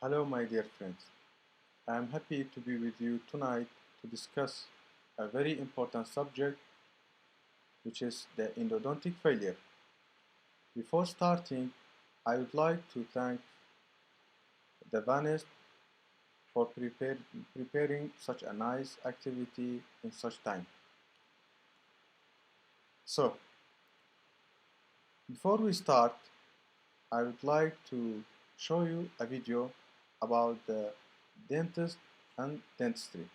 Hello, my dear friends. I am happy to be with you tonight to discuss a very important subject, which is the endodontic failure. Before starting, I would like to thank the Vanist for preparing such a nice activity in such time. So, before we start, I would like to show you a video about the dentist and dentistry.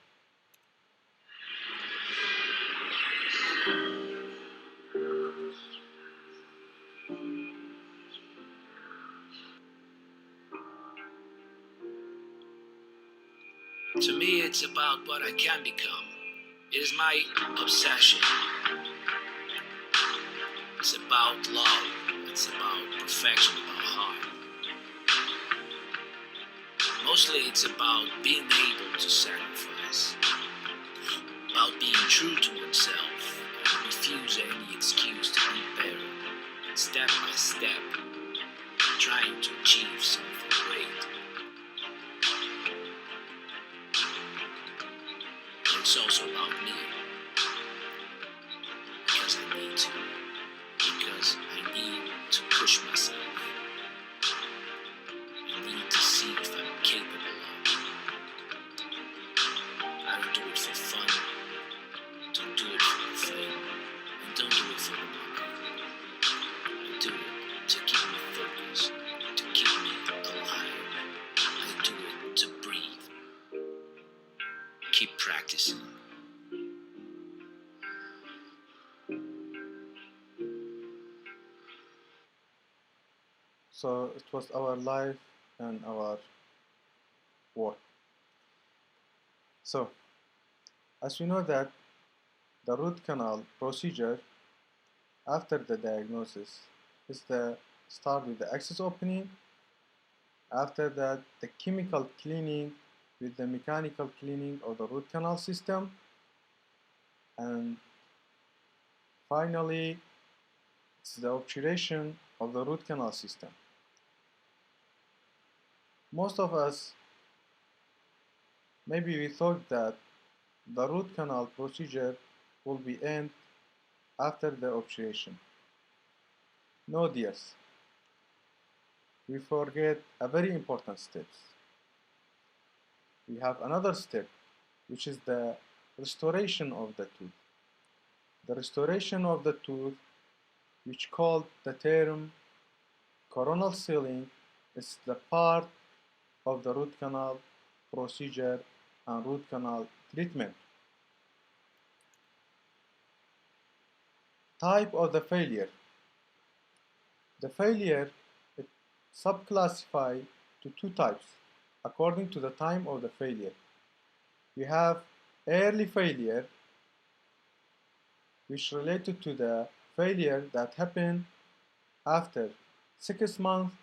To me, it's about what I can become. It is my obsession. It's about love. It's about perfection with our heart. Mostly, it's about being able to sacrifice, about being true to oneself, and refuse any excuse to be better, and step by step, trying to achieve something great. It's also about me, because I need to, because I need to push myself. I need to see if I'm capable of. I don't do it for fun, don't do it for the fame, and don't do it for the money. I do it to keep me focused, to keep me alive. I do it to breathe. Keep practicing. So it was our life and our work. So, as we know that the root canal procedure after the diagnosis is the start with the access opening, after that the chemical cleaning with the mechanical cleaning of the root canal system, and finally it's the obturation of the root canal system. Most of us, maybe we thought that the root canal procedure will be end after the obturation. No, dears, we forget a very important step. We have another step, which is the restoration of the tooth. The restoration of the tooth, which called the term coronal sealing, is the part of the root canal procedure and root canal treatment. Type of the failure. The failure is subclassified to two types according to the time of the failure. We have early failure, which related to the failure that happened after 6 months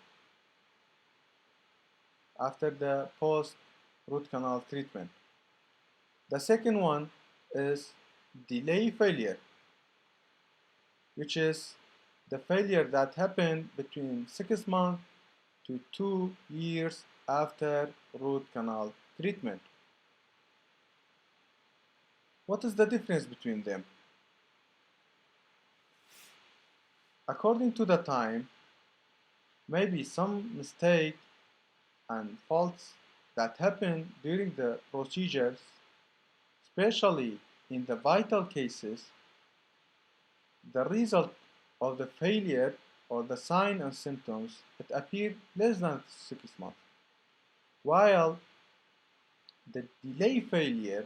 after the post root canal treatment. The second one is delay failure, which is the failure that happened between 6 months to 2 years after root canal treatment. What is the difference between them? According to the time, maybe some mistake and faults that happen during the procedures, especially in the vital cases, the result of the failure or the sign and symptoms it appear less than 6 months, while the delay failure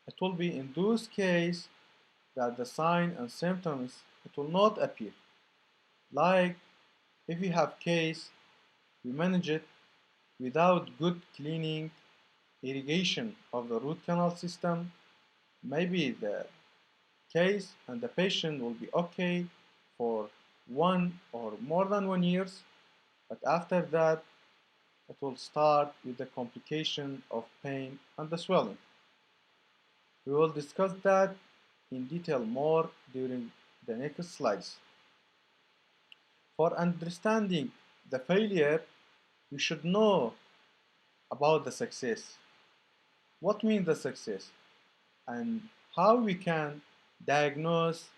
it will be in those cases that the sign and symptoms it will not appear. Like if we have case we manage it without good cleaning irrigation of the root canal system, maybe the case and the patient will be okay for 1 or more than 1 years, but after that it will start with the complication of pain and the swelling. We will discuss that in detail more during the next slides. For understanding the failure, we should know about the success. What means the success? And how we can diagnose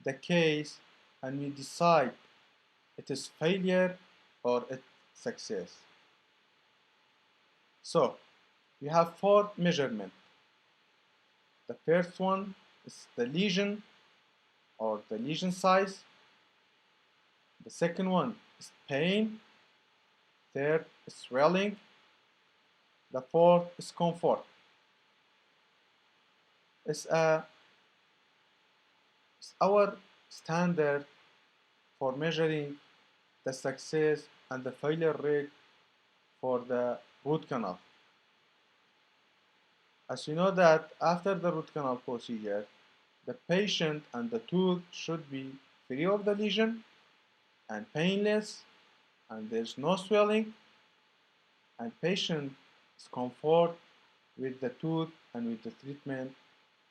the case and we decide it is failure or it's success. So we have four measurements. The first one is the lesion or the lesion size. The second one is pain. Third is swelling. The fourth is comfort. It's, it's our standard for measuring the success and the failure rate for the root canal. As you know that after the root canal procedure, the patient and the tooth should be free of the lesion and painless, and there's no swelling, and patient is comfort with the tooth and with the treatment.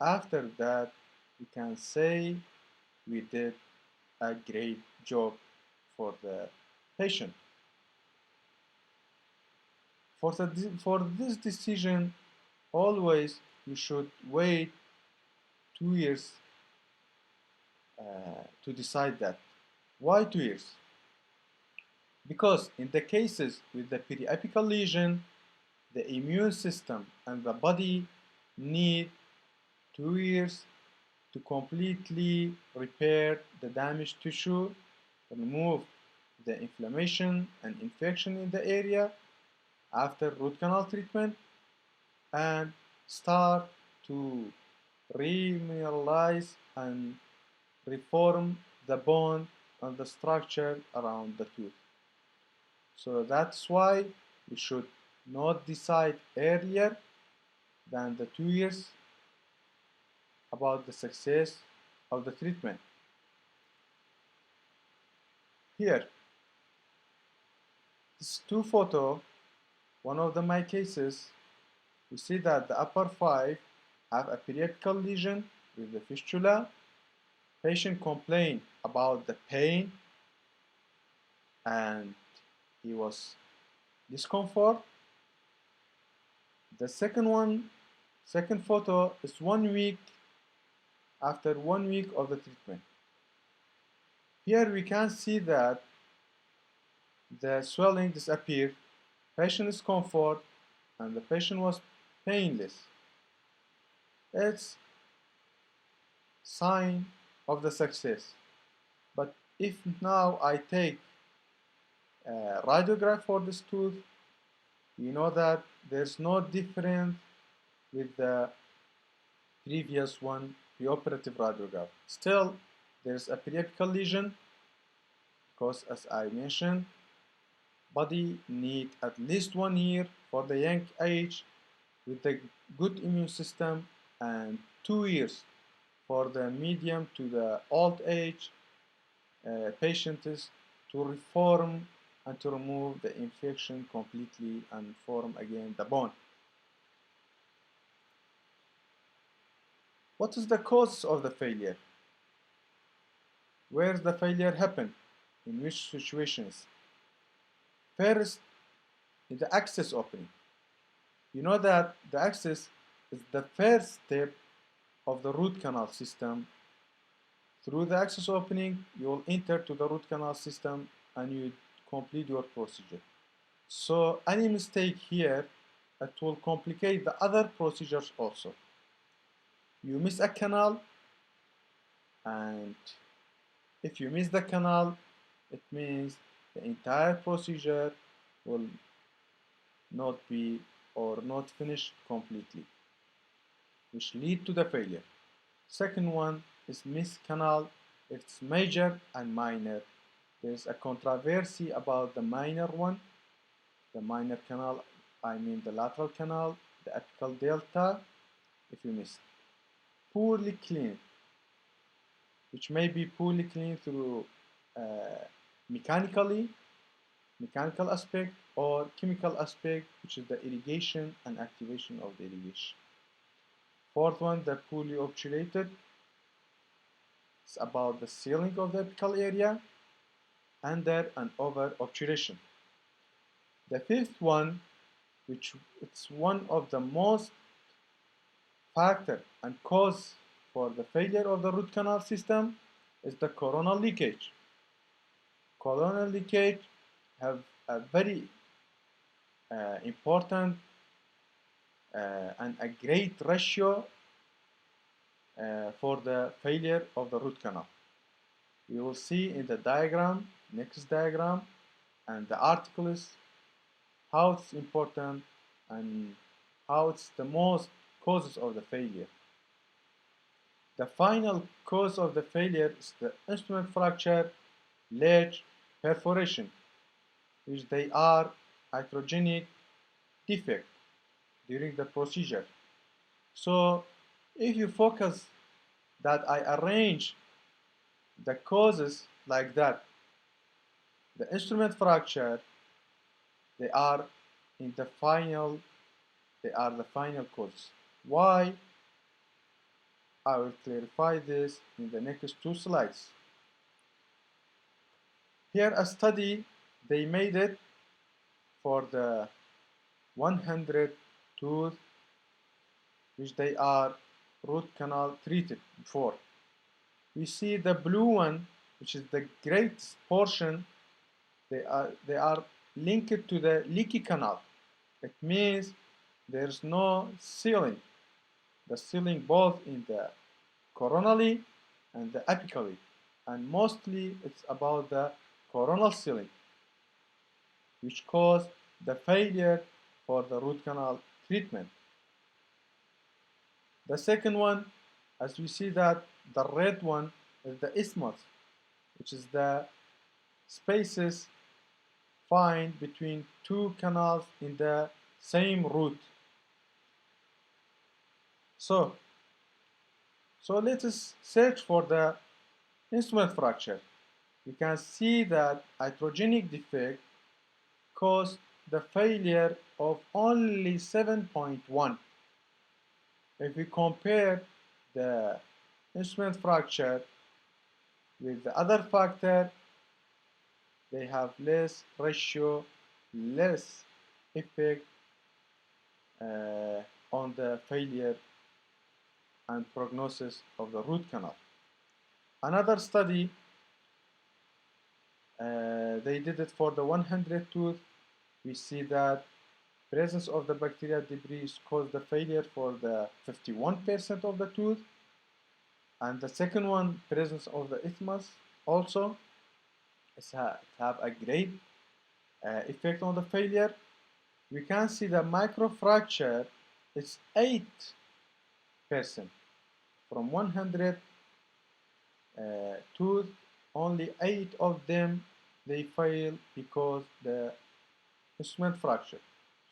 After that, we can say we did a great job for the patient. For this decision, always you should wait 2 years to decide that. Why 2 years? Because in the cases with the periapical lesion, the immune system and the body need 2 years to completely repair the damaged tissue, remove the inflammation and infection in the area after root canal treatment, and start to remineralize and reform the bone and the structure around the tooth. So that's why we should not decide earlier than the 2 years about the success of the treatment. Here, this two photo, one of my cases, we see that the upper five have a periapical lesion with the fistula. Patient complained about the pain and he was discomfort. The second photo is 1 week after 1 week of the treatment. Here we can see that the swelling disappeared, patient is comfort, and the patient was painless. It's sign of the success. But if now I take a radiograph for this tooth, you know that there's no difference with the previous one, preoperative radiograph. Still, there's a periapical lesion because as I mentioned, body need at least 1 year for the young age with a good immune system and 2 years for the medium to the old age patients to reform and to remove the infection completely and form again the bone. What is the cause of the failure? Where the failure happen? In which situations? First, is the access opening. You know that the access is the first step of the root canal system. Through the access opening, you will enter to the root canal system and you complete your procedure. So any mistake here, it will complicate the other procedures also. You miss a canal, and if you miss the canal, it means the entire procedure will not be or not finish completely, which lead to the failure. Second one is missed canal. It's major and minor. There's a controversy about the minor one. The minor canal, I mean the lateral canal, the apical delta, if you miss. Poorly cleaned, which may be poorly cleaned through uh, mechanically, mechanical aspect, or chemical aspect, which is the irrigation and activation of the irrigation. Fourth one, the poorly obturated. It's about the sealing of the apical area under and over obturation. The fifth one, which it's one of the most factor and cause for the failure of the root canal system, is the coronal leakage. Coronal leakage have a very important and a great ratio for the failure of the root canal. You will see in the diagram, next diagram, and the articles how it's important and how it's the most causes of the failure. The final cause of the failure is the instrument fracture, ledge, perforation, which they are iatrogenic defect during the procedure. So if you focus that I arrange the causes like that, the instrument fracture, they are in the final, they are the final cause. Why? I will clarify this in the next two slides. Here a study, they made it for the 100 tooth which they are root canal treated before. We see the blue one, which is the greatest portion, they are linked to the leaky canal. It means there's no sealing. The sealing both in the coronally and the apically. And mostly it's about the coronal sealing, which cause the failure for the root canal treatment. The second one, as we see that the red one is the isthmus, which is the spaces find between two canals in the same root. So, let us search for the instrument fracture. We can see that iatrogenic defect caused the failure of only 7.1. If we compare the instrument fracture with the other factor, they have less ratio, less effect on the failure and prognosis of the root canal. Another study, they did it for the 100 tooth. We see that presence of the bacterial debris caused the failure for the 51% of the tooth. And the second one, presence of the isthmus, also have a great effect on the failure. We can see the microfracture is 8%. From 100 tooth, only 8 of them they fail because the instrument fracture.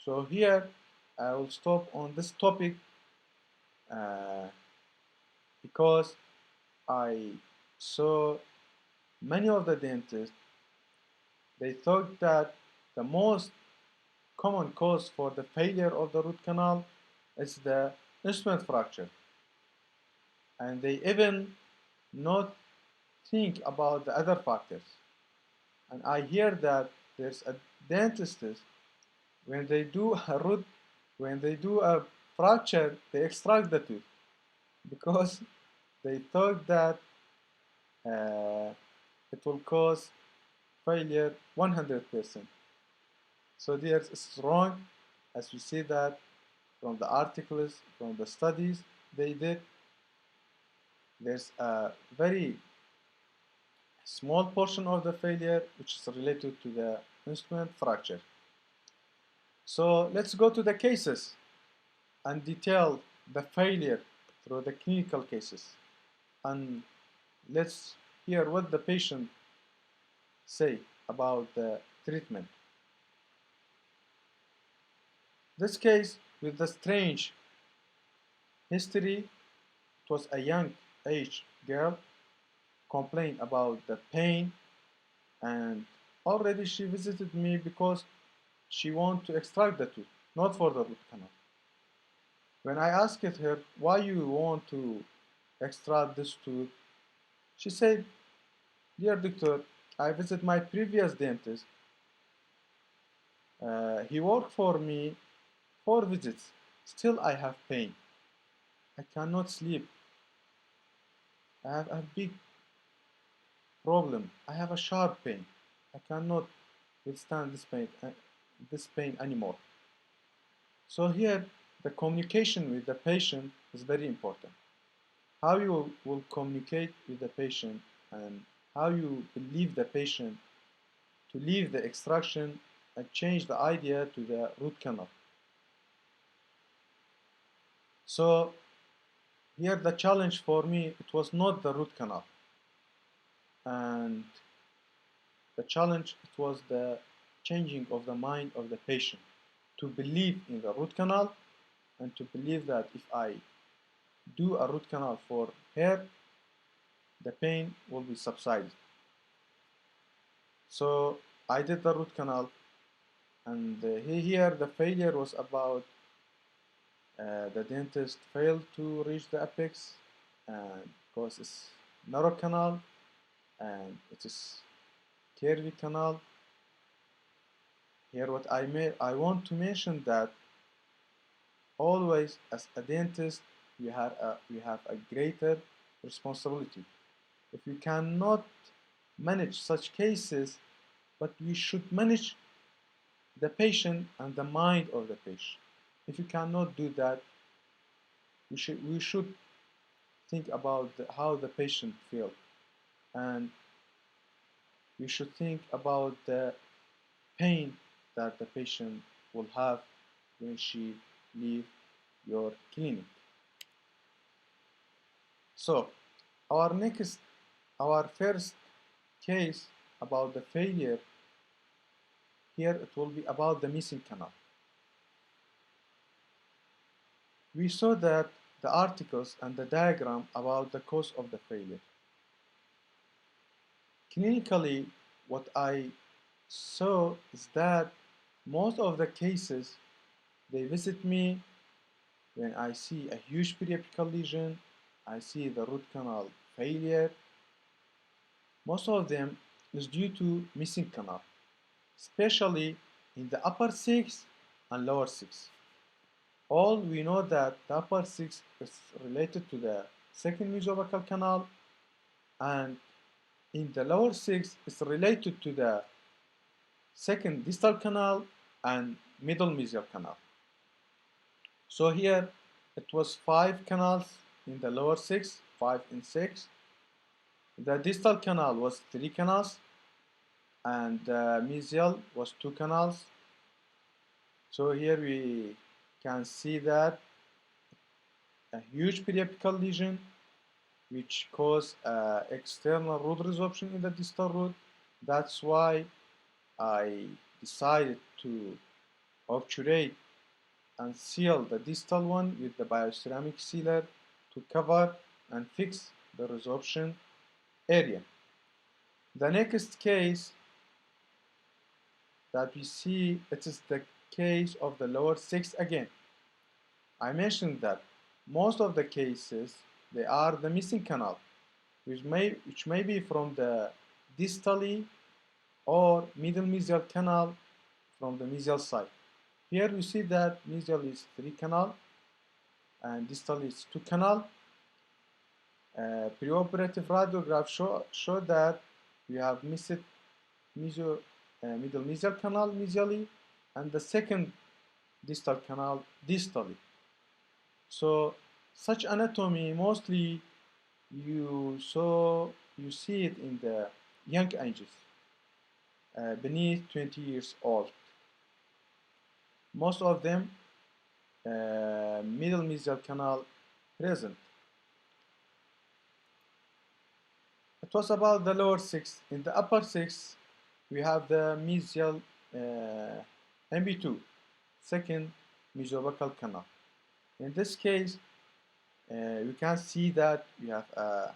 So here I will stop on this topic because I saw many of the dentists, they thought that the most common cause for the failure of the root canal is the instrument fracture. And they even not think about the other factors. And I hear that there's a dentist, when they do a root, when they do a fracture, they extract the tooth because they thought that it will cause failure 100%. So there's it's wrong, as we see that from the articles, from the studies they did. There's a very small portion of the failure which is related to the instrument fracture. So let's go to the cases and detail the failure through the clinical cases. And let's hear what the patient say about the treatment. This case with the strange history, it was a young age girl complained about the pain, and already she visited me because she wanted to extract the tooth, not for the root canal. When I asked her why you want to extract this tooth, she said, "Dear doctor, I visited my previous dentist He worked for me 4 visits. Still, I have pain. I cannot sleep. I have a big problem. I have a sharp pain. I cannot withstand this pain anymore. So here, the communication with the patient is very important. How you will communicate with the patient and how you believe the patient to leave the extraction and change the idea to the root canal. So here the challenge for me, it was not the root canal. And the challenge, it was the changing of the mind of the patient to believe in the root canal and to believe that if I do a root canal for her, the pain will be subsided. So I did the root canal, and here the failure was about the dentist failed to reach the apex, and because it's narrow canal and it is curvy canal. Here what I want to mention that always as a dentist we have a greater responsibility. If we cannot manage such cases, but we should manage the patient and the mind of the patient. If you cannot do that, we should think about how the patient feels, and we should think about the pain that the patient will have when she leave your clinic. So our first case about the failure, here it will be about the missing canal. We saw that the articles and the diagram about the cause of the failure. Clinically, what I saw is that most of the cases, they visit me when I see a huge periapical lesion, I see the root canal failure. Most of them is due to missing canal, especially in the upper six and lower six. All we know that the upper six is related to the second mesobuccal canal, and in the lower six is related to the second distal canal and middle mesial canal. So here it was 5 canals in the lower six, 5 and 6. The distal canal was 3 canals and the mesial was 2 canals. So here we can see that a huge periapical lesion which caused external root resorption in the distal root. That's why I decided to obturate and seal the distal one with the bioceramic sealer to cover and fix the resorption area. The next case that we see, it is the case of the lower six again. I mentioned that most of the cases, they are the missing canal, which may be from the distally or middle mesial canal from the mesial side. Here we see that mesial is 3 canal and distal is 2 canal. Preoperative radiograph show that we have missed middle mesial canal mesially and the second distal canal distally. So such anatomy mostly you see it in the young ages, beneath 20 years old. Most of them middle mesial canal present. It was about the lower six. In the upper six, we have the mesial MB2, second mesobuccal canal. In this case, you can see that we have a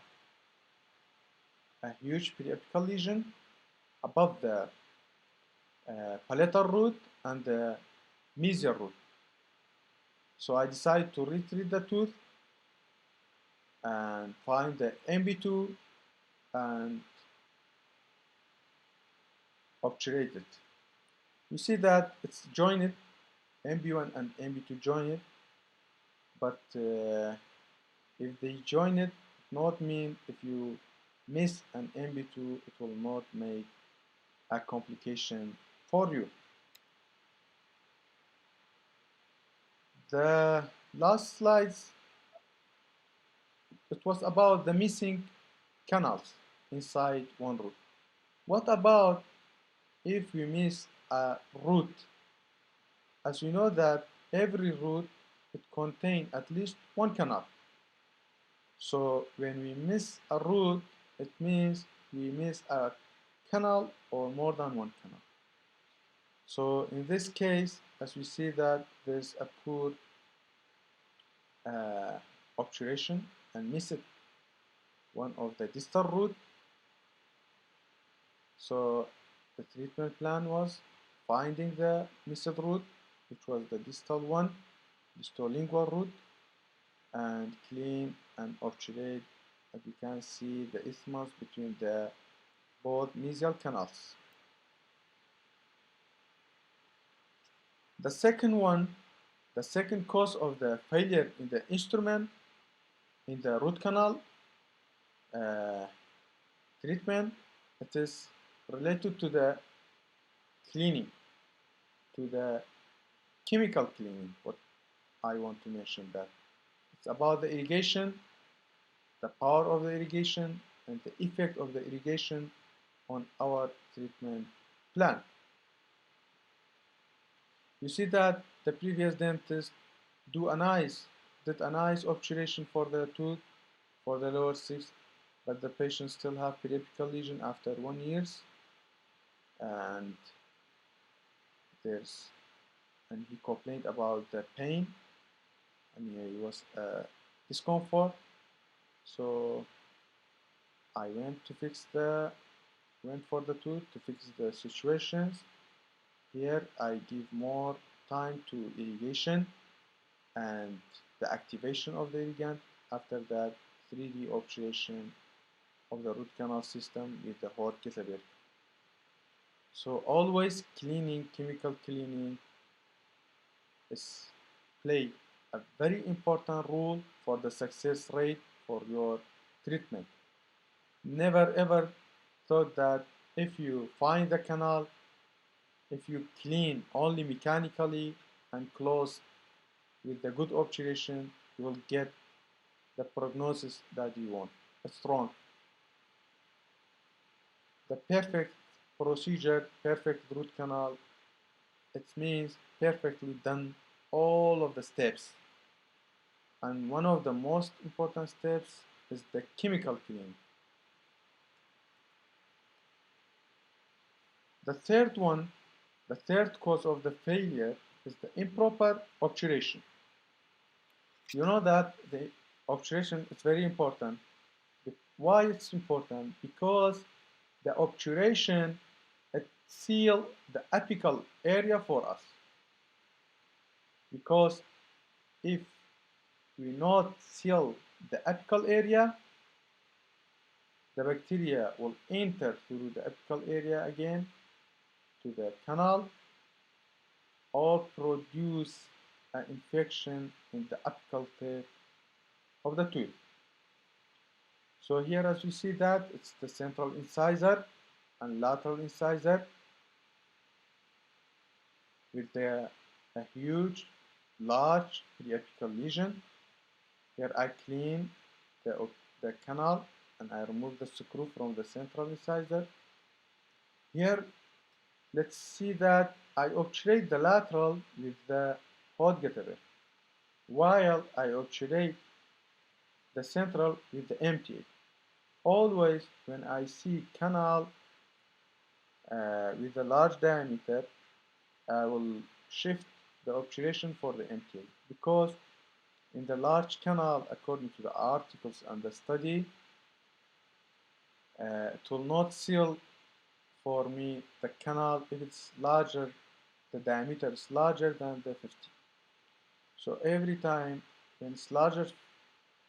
huge periapical lesion above the palatal root and the mesial root. So I decided to retreat the tooth and find the MB2 and obturate it. You see that it's joined, MB1 and MB2 joined, but if they join it, not mean if you miss an MB2, it will not make a complication for you. The last slides, it was about the missing canals inside one root. What about if we miss a root? As you know that every root, it contains at least one canal. So when we miss a root, it means we miss a canal or more than one canal. So in this case, as we see that there's a poor obturation and missed one of the distal root. So the treatment plan was finding the missed root, which was the distal one, distal lingual root, and clean and obturate, as you can see, the isthmus between the both mesial canals. The second one, the second cause of the failure in the instrument in the root canal uh, treatment, it is related to the cleaning, to the chemical cleaning. What I want to mention that it's about the irrigation, the power of the irrigation, and the effect of the irrigation on our treatment plan. You see that the previous dentist did a nice obturation for the tooth for the lower sixth, but the patient still have periapical lesion after 1 year, and there's and he complained about the pain and he was discomfort. So I went for the tooth to fix the situations. Here I give more time to irrigation and the activation of the irrigant. After that, 3D obturation of the root canal system with the hot catheter. So always cleaning, chemical cleaning is play a very important role for the success rate for your treatment. Never ever thought that if you find the canal, if you clean only mechanically and close with the good obturation, you will get the prognosis that you want. It's wrong. The perfect procedure, perfect root canal, it means perfectly done all of the steps. And one of the most important steps is the chemical cleaning. The third one, the third cause of the failure is the improper obturation. You know that the obturation is very important. Why it's important? Because the obturation, it seals the apical area for us. Because if we not seal the apical area, the bacteria will enter through the apical area again to the canal or produce an infection in the apical tip of the tooth. So here as you see that it's the central incisor and lateral incisor with a huge large periapical lesion. Here I clean the canal and I remove the screw from the central incisor. Here let's see that I obturate the lateral with the hot catheter while I obturate the central with the empty. Always when I see canal with a large diameter, I will shift the obturation for the empty because in the large canal, according to the articles and the study, it will not seal for me the canal if it's larger, the diameter is larger than the 50. So every time when it's larger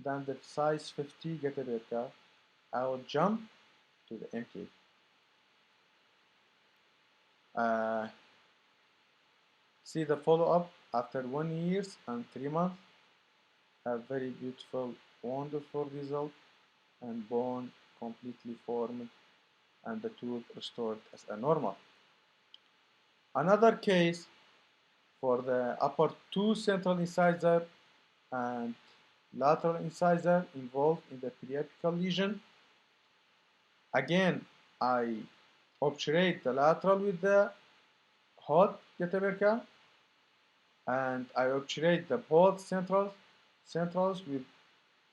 than the size 50 getaberka, I will jump to the empty. See the follow-up after 1 year and 3 months. A very beautiful, wonderful result, and bone completely formed and the tooth restored as a normal. Another case for the upper two central incisor and lateral incisor involved in the periapical lesion. Again, I obturate the lateral with the hot getaberca, and I obturate the both centrals with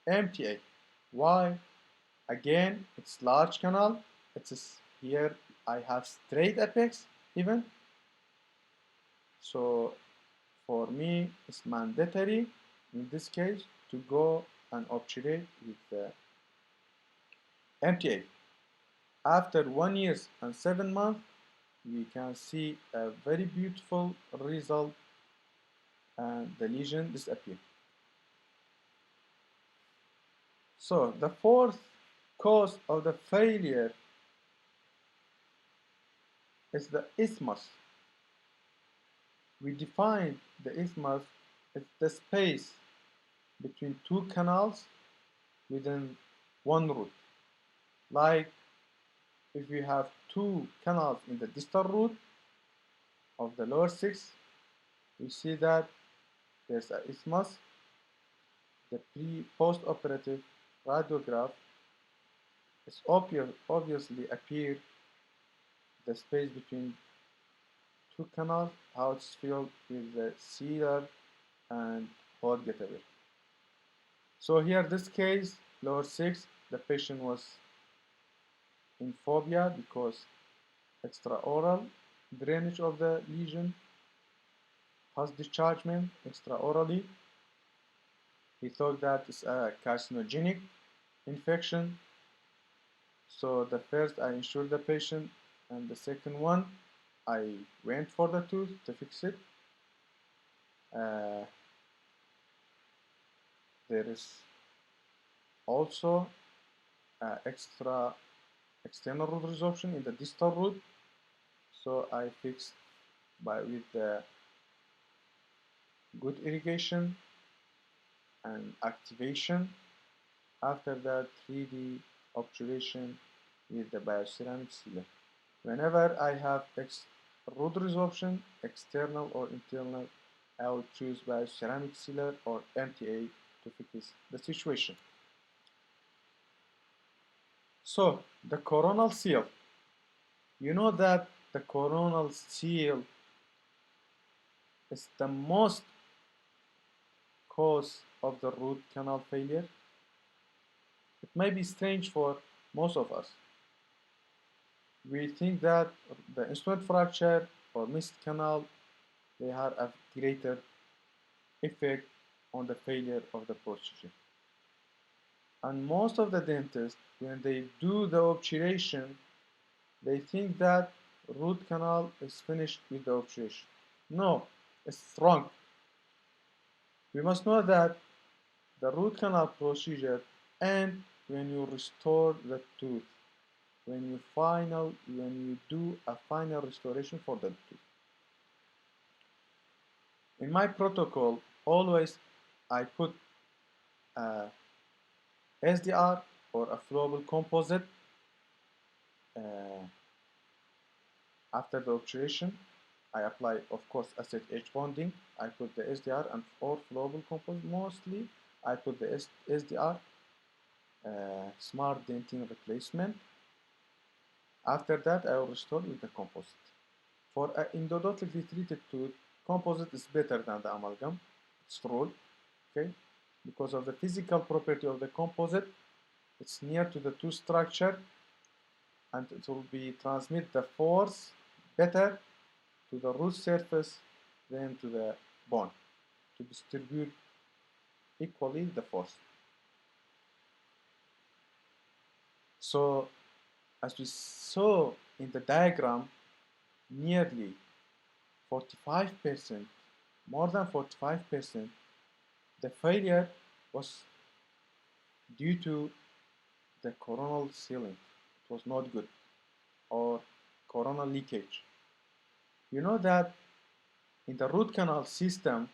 MTA. Why? Again, it's large canal. It's here I have straight apex even. So for me, it's mandatory in this case to go and obturate with the MTA. After 1 year and 7 months, we can see a very beautiful result and the lesion disappear. So the fourth cause of the failure is the isthmus. We define the isthmus as the space between two canals within one root. Like if we have two canals in the distal root of the lower six, we see that there's an isthmus. The post-operative radiograph is obviously appear the space between two canals, how it's filled with the cedar and hot getaber. So here, this case, lower six, the patient was in phobia because extraoral drainage of the lesion, pus dischargement extraorally. He thought that it's a carcinogenic infection. So the first, I insured the patient, and the second one, I went for the tooth to fix it. There is also extra external root resorption in the distal root, so I fixed with the good irrigation and activation. After that, 3D obturation with the bioceramic sealer. Whenever I have root resorption, external or internal, I will choose bioceramic sealer or MTA to fix the situation. So, the coronal seal. You know that the coronal seal is the most cause of the root canal failure. It may be strange for most of us. We think that the instrument fracture or missed canal, they have a greater effect on the failure of the procedure. And most of the dentists, when they do the obturation, they think that root canal is finished with the obturation. No, it's wrong. We must know that the root canal procedure ends when you restore the tooth, when you do a final restoration for the tooth. In my protocol, always I put a SDR or a flowable composite after the obturation. I apply, of course, acid edge bonding. I put the SDR and or flowable composite. Mostly, I put the SDR, smart dentin replacement. After that, I will restore with the composite. For an endodontically treated tooth, composite is better than the amalgam. It's true, okay? Because of the physical property of the composite, it's near to the tooth structure, and it will be transmit the force better to the root surface than to the bone to distribute equally the force. So as we saw in the diagram, nearly 45%, more than 45%, the failure was due to the coronal sealing. It was not good, or coronal leakage. You know that in the root canal system,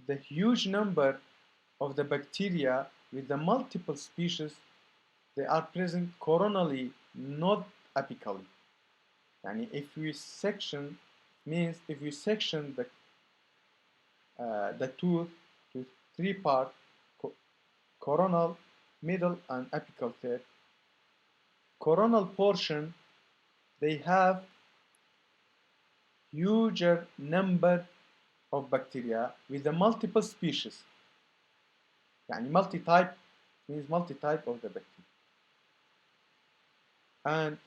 the huge number of the bacteria with the multiple species, they are present coronally, not apically. Yani if we section, means if we section the tooth to three parts, coronal, middle, and apical third. Coronal portion, they have huger number of bacteria with a multiple species. يعني multi-type means multi-type of the bacteria. And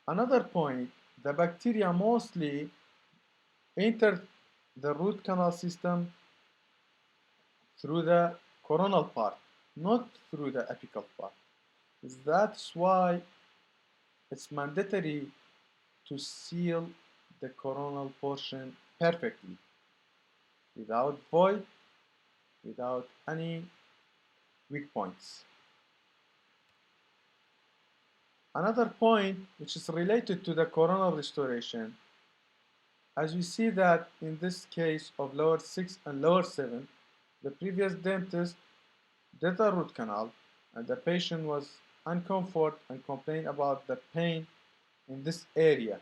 another point, the bacteria mostly enter the root canal system through the coronal part, not through the apical part. That's why it's mandatory to seal the coronal portion perfectly, without void, without any weak points. Another point which is related to the coronal restoration, as we see that in this case of lower 6 and lower 7, the previous dentist did a root canal and the patient was uncomfort and complained about the pain in this area.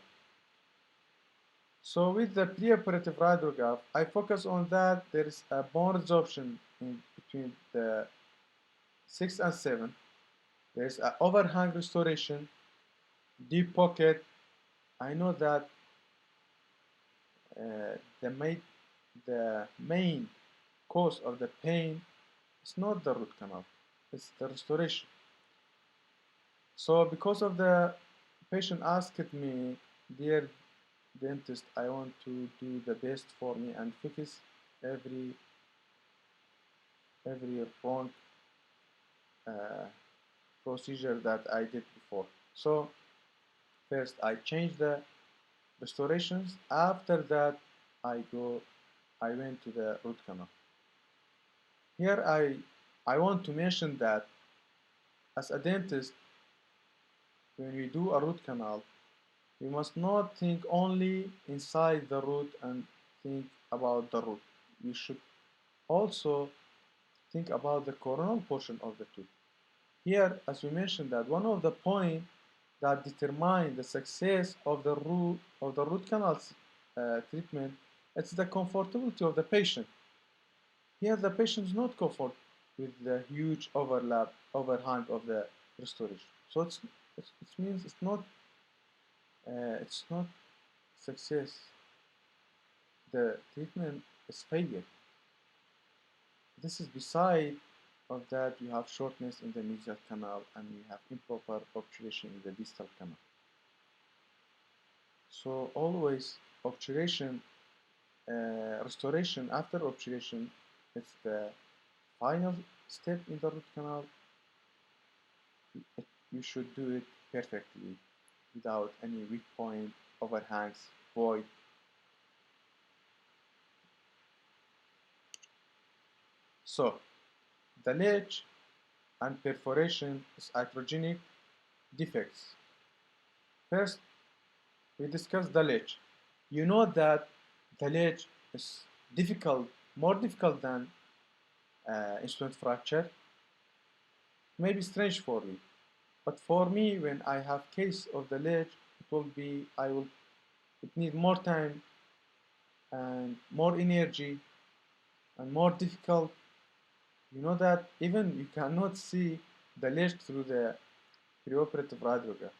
So with the preoperative radiograph, I focus on that there is a bone resorption in between the 6 and 7. There's an overhang restoration, deep pocket. I know that uh, the, the main cause of the pain is not the root canal, it's the restoration. So because of the patient asked me, dear dentist, I want to do the best for me and fix every wrong uh, procedure that I did before. So first I change the restorations. After that I went to the root canal. Here I want to mention that as a dentist, when we do a root canal, we must not think only inside the root and think about the root. We should also think about the coronal portion of the tooth. Here, as we mentioned, that one of the points that determine the success of the root canal treatment, it's the comfortability of the patient. Here, the patient is not comfort with the huge overhang of the restoration. So it means it's not success. The treatment is failure. This is beside of that you have shortness in the mesial canal and you have improper obturation in the distal canal. So always obturation, restoration after obturation is the final step in the root canal. You should do it perfectly without any weak point, overhangs, void. So the ledge and perforation is iatrogenic defects. First, we discuss the ledge. You know that the ledge is difficult, more difficult than instrument fracture. Maybe strange for you, but for me, when I have case of the ledge, it need more time and more energy and more difficult. You know that even you cannot see the ledge through the preoperative radiograph.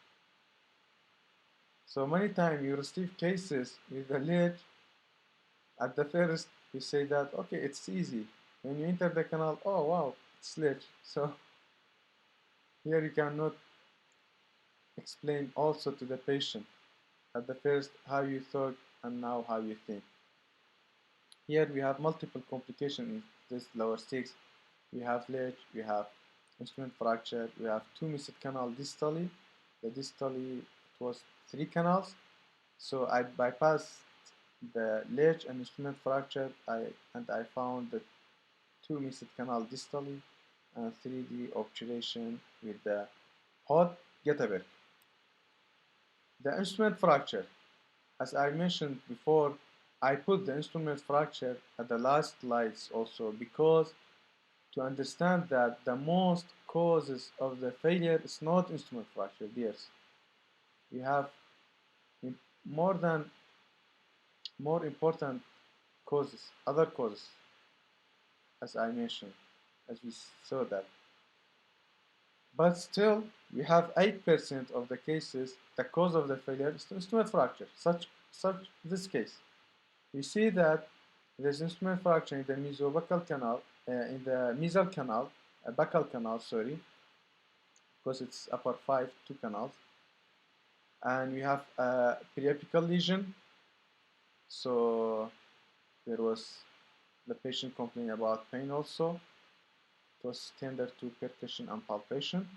So many times you receive cases with the ledge. At the first, you say that, okay, it's easy. When you enter the canal, oh wow, it's ledge. So here you cannot explain also to the patient at the first how you thought and now how you think. Here we have multiple complications in this lower six. We have ledge, we have instrument fracture, we have two missed canal distally. The distally it was three canals. So I bypassed the ledge and instrument fracture and I found the two missed canal distally and 3D obturation with the hot Gutenberg. The instrument fracture. As I mentioned before, I put the instrument fracture at the last slides also because to understand that the most causes of the failure is not instrument fracture, dears. We have more than more important causes, other causes, as I mentioned, as we saw that. But still, we have 8% of the cases, the cause of the failure is instrument fracture, such this case. We see that there's instrument fracture in the mesobuccal canal, in the mesial canal, buccal canal, sorry, because it's upper 5, 2 canals. And we have a periapical lesion. So there was the patient complaining about pain also. It was tender to percussion and palpation.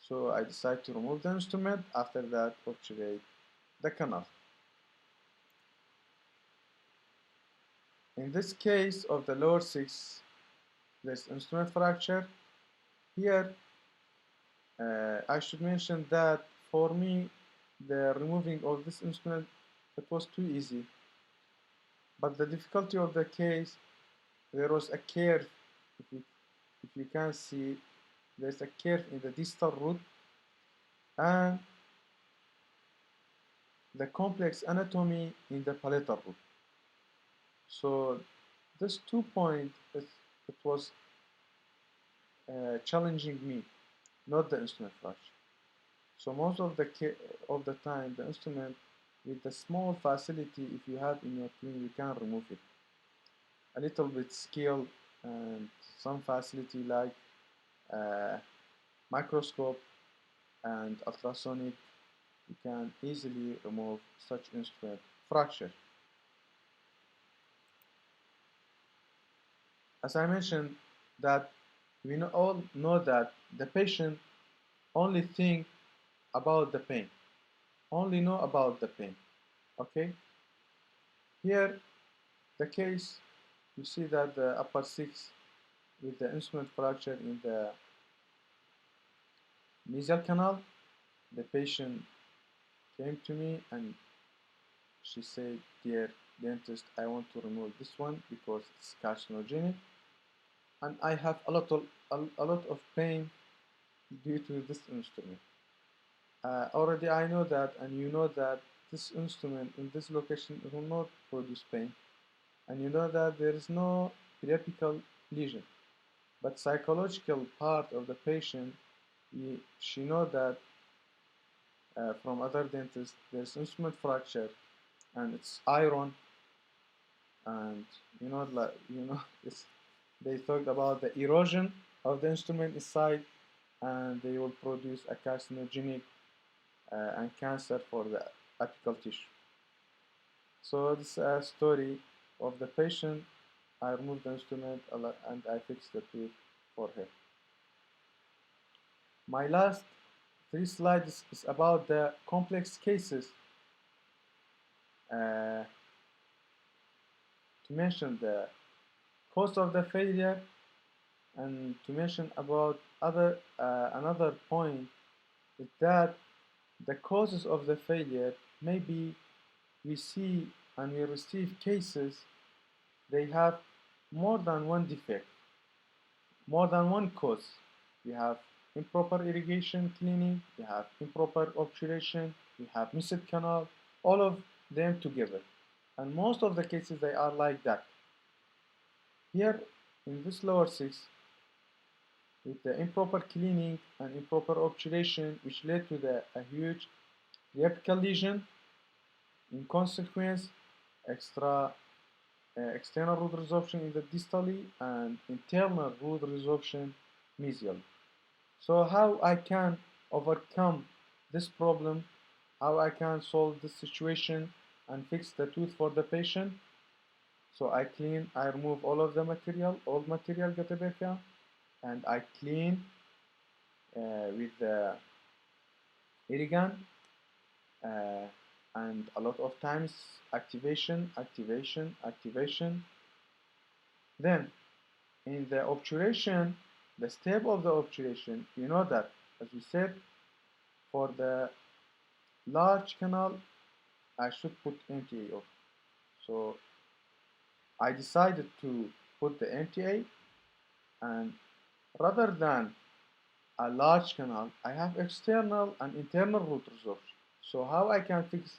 So I decided to remove the instrument. After that, obturate the canal. In this case of the lower 6, there's instrument fracture. Here, I should mention that for me, the removing of this instrument, it was too easy. But the difficulty of the case, there was a curve. If you can see, there's a curve in the distal root and the complex anatomy in the palatal root. So this 2 point, it was challenging me, not the instrument fracture. So most of the time, the instrument with the small facility, if you have in your clinic, you can remove it. A little bit skill and some facility like microscope and ultrasonic, you can easily remove such instrument fracture. As I mentioned, that we all know that the patient only think about the pain, only know about the pain. Okay, here the case, you see that the upper 6 with the instrument fracture in the mesial canal, the patient came to me and she said, dear dentist, I want to remove this one because it's carcinogenic and I have a lot of pain due to this instrument. Already I know that, and you know that this instrument in this location will not produce pain, and you know that there is no periapical lesion. But psychological part of the patient, she know that from other dentists there's instrument fracture, and it's iron, and it's, they talked about the erosion of the instrument inside, and they will produce a carcinogenic and cancer for the apical tissue. So this is a story of the patient. I removed the instrument and I fixed the tooth for her. My last 3 slides is about the complex cases. To mention the cause of the failure and to mention about another point is that the causes of the failure maybe we see and we receive cases they have more than one defect, more than one cause. We have improper irrigation cleaning, we have improper obturation, we have missed canal, all of them together. And most of the cases they are like that. Here in this lower 6, with the improper cleaning and improper obturation which led to a huge apical lesion, in consequence external root resorption in the distally and internal root resorption mesially. So how I can overcome this problem, how I can solve this situation and fix the tooth for the patient. So I remove all of the material, old material gatabeca, and I clean with the irrigan and a lot of times activation. Then in the obturation, the step of the obturation, you know that, as we said, for the large canal, I should put MTA off. So I decided to put the MTA, and rather than a large canal, I have external and internal root resorption. So how I can fix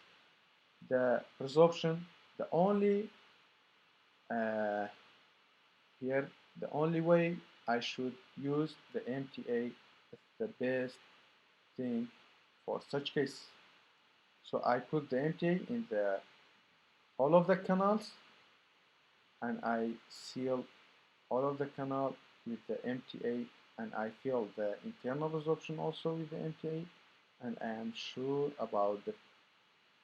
the resorption? The only uh, here the only way I should use the MTA is the best thing for such case. So I put the MTA in the all of the canals, and I seal all of the canal with the MTA, and I fill the internal resorption also with the MTA, and I am sure about the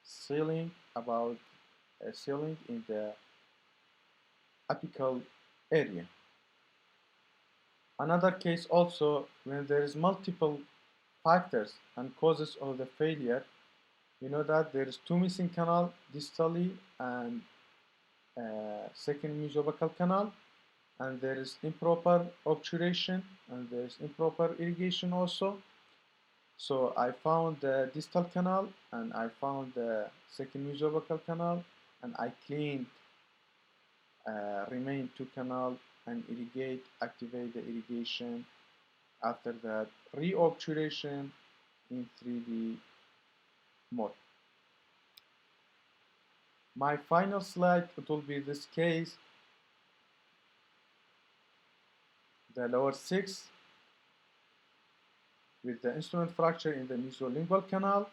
sealing about sealing in the apical area. Another case also, when there is multiple factors and causes of the failure, you know that there is two missing canal distally and second mesobuccal canal, and there is improper obturation and there is improper irrigation also. So I found the distal canal and I found the second mesobuccal canal, and I cleaned remain two canal and irrigate, activate the irrigation. After that, reobturation in 3D mode. My final slide, it will be this case, the lower 6 with the instrument fracture in the mesolingual canal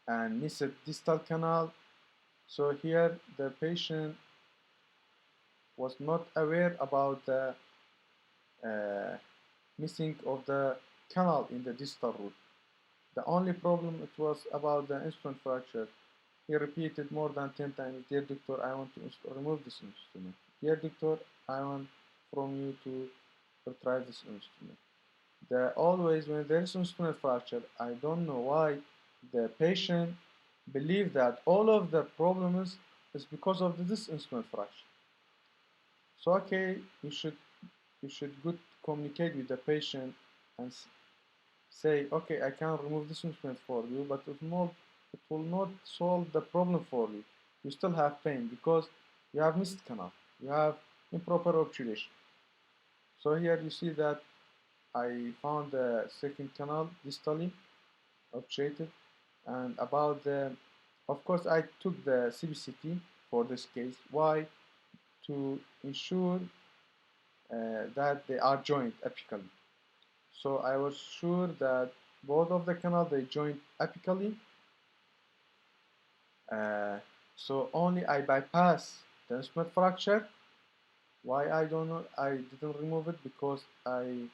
and missed distal canal. So here the patient was not aware about the uh, missing of the canal in the distal root. The only problem it was about the instrument fracture. He repeated more than 10 times, "Dear doctor, I want to remove this instrument. Dear doctor, I want from you to retrieve this instrument." Always when there is instrument fracture, I don't know why the patient believe that all of the problems is because of this instrument fracture. So okay, you should good communicate with the patient and say, okay, I can remove this instrument for you, but it will not solve the problem for you. You still have pain because you have missed canal, you have improper obturation. So here you see that I found the second canal distally obturated, and about the, of course, I took the CBCT for this case. Why? To ensure that they are joined apically. So I was sure that both of the canals they joined apically. Uh, so only I bypass the instrument fracture. Why I don't know? I didn't remove it because I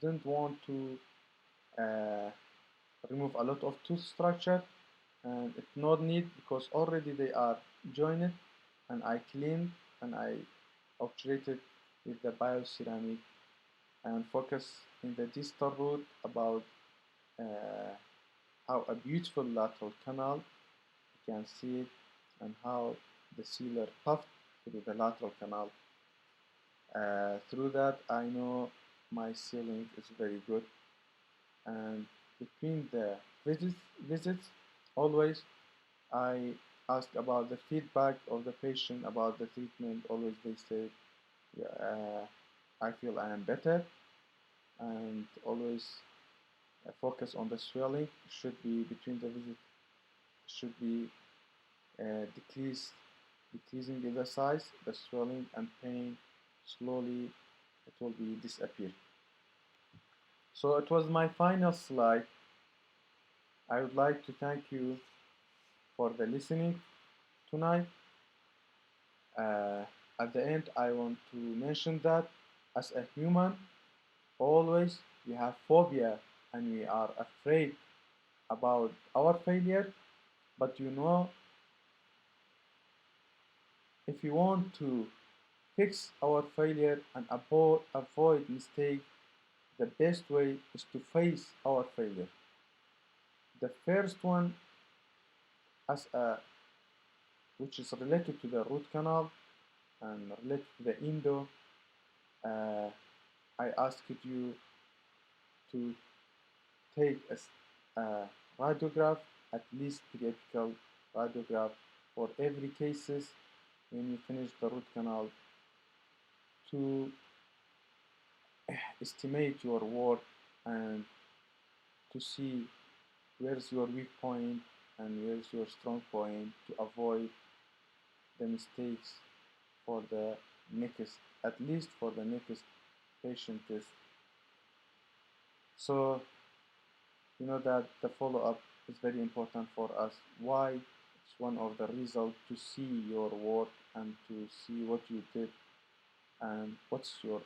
didn't want to uh, remove a lot of tooth structure, and it not need because already they are joined, and I cleaned and I obturated with the bioceramic and focus in the distal root about uh, how a beautiful lateral canal, you can see it, and how the sealer puffed through the lateral canal. Through that, I know my sealing is very good. And between the visits, always I ask about the feedback of the patient about the treatment. Always they say, yeah, I feel I am better, and always focus on the swelling. Should be between the visit should be decreasing in the size, the swelling and pain slowly it will be disappear. So it was my final slide. I would like to thank you for the listening tonight. Uh, at the end, I want to mention that as a human, always we have phobia and we are afraid about our failure. But you know, if you want to fix our failure and avoid mistake, the best way is to face our failure. The first one, as a which is related to the root canal and related to the endo, uh, I asked you to take a radiograph at least theoretical radiograph for every cases when you finish the root canal to estimate your work and to see where's your weak point and where's your strong point to avoid the mistakes for the next, at least for the next patient test. So you know that the follow-up is very important for us. Why? It's one of the results to see your work and to see what you did and what's your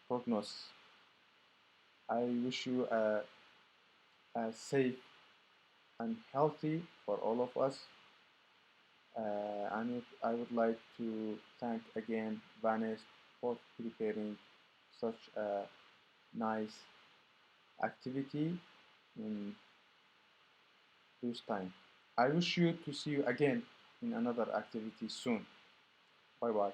prognosis. I wish you a safe and healthy for all of us. And I would like to thank again Vanes for preparing such a nice activity in this time. I wish you to see you again in another activity soon. Bye bye.